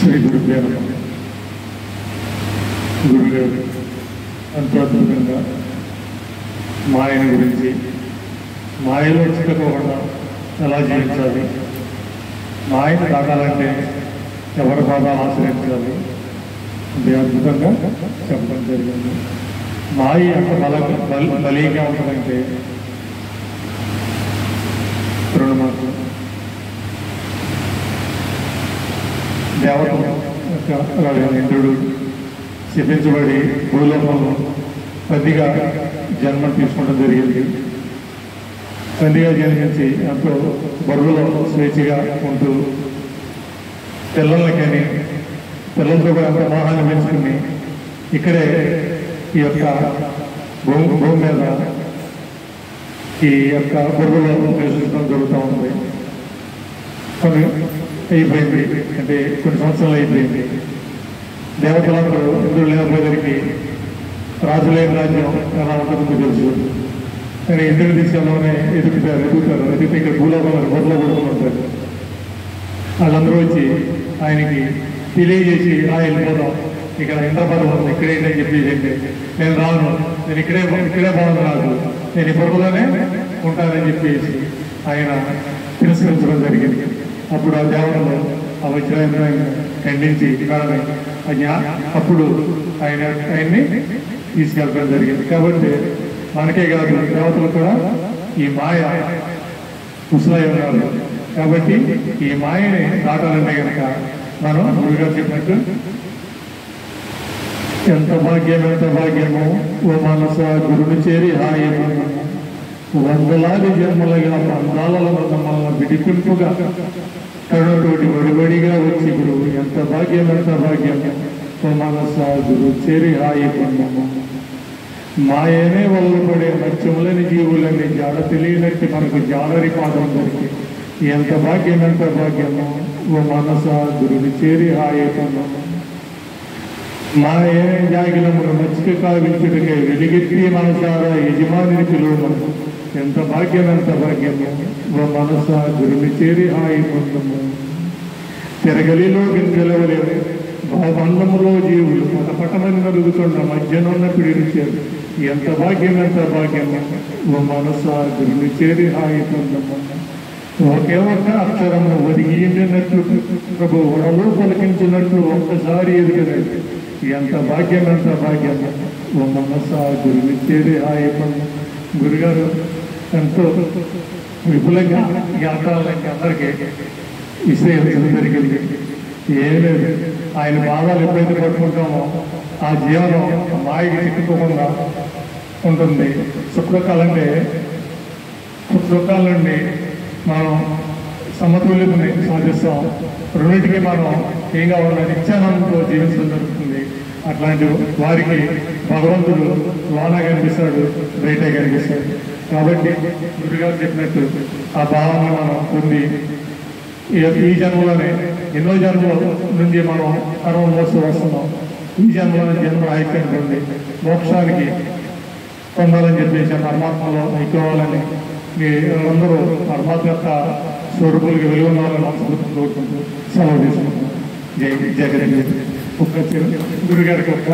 శ్రీ గురుభ్యో నమః. గురుగారు ఎంతో అద్భుతంగా మాయను గురించి, మాయలో చిక్కుకోకుండా ఎలా జీవించాలి, మాయను దాటాలంటే ఎవరి పాదాలు ఆశ్రయించాలి అది అద్భుతంగా చెప్పడం జరిగింది. మాయ ఎంత బలీగా ఉంటుందంటే రెండు మాటలు. దేవత ఇంద్రుడు శపించబడి భూలోకంలో పందిగా జన్మ తీసుకోవడం జరిగింది. పందిగా జన్మించి ఎంతో బరువులో స్వేచ్ఛగా ఉంటూ పిల్లలకని పిల్లలతో కూడా ఎంతో మోహాన్ని పెంచుకుని ఇక్కడే ఈ యొక్క భూమి మీద ఈ యొక్క బరువులో ప్రవేశించడం జరుగుతూ ఉంది. కొన్ని అయిపోయింది, అంటే కొన్ని సంవత్సరాలు అయిపోయింది. దేవతలందరూ ఇంద్రుడు లేకపోయేసరికి రాజులేని రాజ్యం ఎలా ఉంటుందో తెలుసు. కానీ ఇంద్రుడి దిశలోనే ఎదుగుతారు ఇక్కడ భూలోకంలో బొర్రలో పడుకుంటారు. వాళ్ళందరూ వచ్చి ఆయనకి తెలియజేసి వెళ్ళిపోతాం, ఇక్కడ ఇంద్రపర్వం ఇక్కడేంటని చెప్పేసి, నేను రాను, నేను ఇక్కడే బాగుంది, రాదు, నేను ఈ బొర్రలోనే ఉంటానని చెప్పేసి ఆయన తిరస్కరించడం జరిగింది. అప్పుడు ఆ దేవతలు ఆ వజ్రాన్ని ఖండించి అప్పుడు ఆయన్ని తీసుకెళ్ళడం జరిగింది. కాబట్టి మనకే కాదు, దేవతలు కూడా ఈ మాయ ముసలై ఉన్నారు. కాబట్టి ఈ మాయని దాటాలంటే కనుక మనం గురుగారు చెప్పినట్టు ఎంత భాగ్యము ఓ మనస గురుని చేరి హాయము వందలాది జన్మలుగా పందాలలో మమ్మల్ని విడిపింపుగా కరుణతోటి వడివడిగా వచ్చి గురువు ఎంత భాగ్యము ఓ మనస గురు చేరి హాయి పొందము. మాయనే వల్ల పడే మత్స్యములని జీవులని జాడ తెలియనట్టు మనకు జాలరి పాదం దొరికి ఎంత భాగ్యము ఓ మనస గురుని చేరి హాయి పొందము. మాయ జాగిలమును మచ్చిక కావించుటకై వెలిగెత్తి మనసారా యజమానిని పిలువము. ఎంత భాగ్యము ఓ మనస గురుని చేరి హాయి పొందము. తిరగలిలో గింజలవలేవు భావబంధములో జీవులు పటపటమని నలుగుతున్న మధ్యనున్న పిడిచారు. ఎంత భాగ్యము ఓ మనస గురుని చేరి హాయి పొందము. ఒకే ఒక్క అక్షరము ఒదిగినట్లు ప్రభు ఒడలో పలికించినట్లు ఒక్కసారి ఎదుగుతుంది. ఎంత భాగ్యము ఓ మనస గురుని చేరి హాయి పొందము. గురుగారు ఎంతో విపులంగా జ్ఞాపకాలకి అందరికీ విశ్లేషించడం జరిగింది. ఏం లేదు, ఆయన బాధలు ఎప్పుడైతే పట్టుకుంటామో ఆ జీవనం మాయకి చిక్కుకోకుండా ఉంటుంది. సుఖదుఖాల నుండి మనం సమతుల్యతని సాధిస్తాం. రెండింటికి మనం ఏం కావాలన్నా నిత్యానందంతో జీవించడం జరుగుతుంది. అట్లాంటి వారికి భగవంతుడు లోన కనిపిస్తాడు, బయట కనిపిస్తాడు. కాబట్టి గురుగారు చెప్పినట్టు ఆ భావాన్ని మనం పొంది ఈ జన్మలోనే ఎన్నో జన్మల నుండి మనం కర్మ మోస్తూ వస్తున్నాం. ఈ జన్మలోనే జన్మ ఐక్యం పొంది మోక్షానికి పొందాలని చెప్పేసి పరమాత్మలో ఐక్యవాలని మీరందరూ పరమాత్మ యొక్క స్వరూపులకి వెలుగున్నారని మనస్ఫూర్తి కోరుకుంటూ సెలవు తీసుకుంటాం. జై జగన్. ఒక్క గురుగారికి ఒక్క